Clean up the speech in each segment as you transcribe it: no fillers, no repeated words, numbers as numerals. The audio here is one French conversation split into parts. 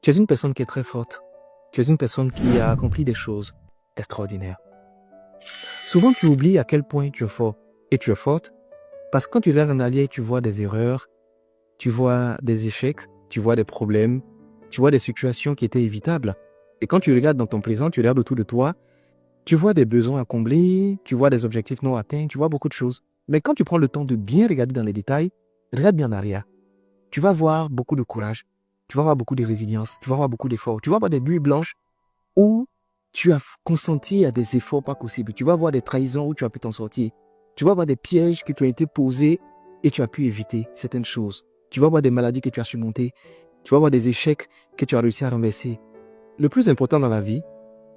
Tu es une personne qui est très forte. Tu es une personne qui a accompli des choses extraordinaires. Souvent, tu oublies à quel point tu es fort. Et tu es forte parce que quand tu regardes en arrière, tu vois des erreurs, tu vois des échecs, tu vois des problèmes, tu vois des situations qui étaient évitables. Et quand tu regardes dans ton présent, tu regardes autour de toi, tu vois des besoins à combler, tu vois des objectifs non atteints, tu vois beaucoup de choses. Mais quand tu prends le temps de bien regarder dans les détails, regarde bien en arrière. Tu vas voir beaucoup de courage, tu vas voir beaucoup de résilience, tu vas voir beaucoup d'efforts, tu vas voir des nuits blanches où tu as consenti à des efforts pas possibles. Tu vas voir des trahisons où tu as pu t'en sortir. Tu vas voir des pièges qui t'ont été posés et tu as pu éviter certaines choses. Tu vas voir des maladies que tu as surmontées. Tu vas voir des échecs que tu as réussi à renverser. Le plus important dans la vie,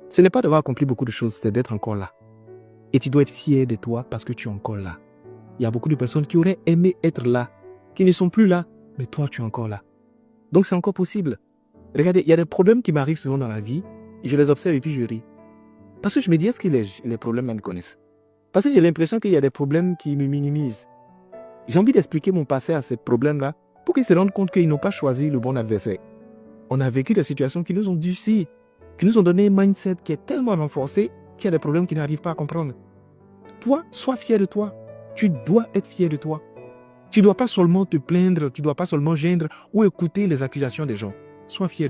ce n'est pas d'avoir accompli beaucoup de choses, c'est d'être encore là. Et tu dois être fier de toi parce que tu es encore là. Il y a beaucoup de personnes qui auraient aimé être là, qui ne sont plus là, mais toi, tu es encore là. Donc, c'est encore possible. Regardez, il y a des problèmes qui m'arrivent souvent dans la vie, et je les observe et puis je ris. Parce que je me dis, est-ce que les problèmes me connaissent? Parce que j'ai l'impression qu'il y a des problèmes qui me minimisent. J'ai envie d'expliquer mon passé à ces problèmes-là pour qu'ils se rendent compte qu'ils n'ont pas choisi le bon adversaire. On a vécu des situations qui nous ont durcis, qui nous ont donné un mindset qui est tellement renforcé qu'il y a des problèmes qu'ils n'arrivent pas à comprendre. Toi, sois fier de toi. Tu dois être fier de toi. Tu ne dois pas seulement te plaindre, tu ne dois pas seulement geindre ou écouter les accusations des gens. Sois fier de toi.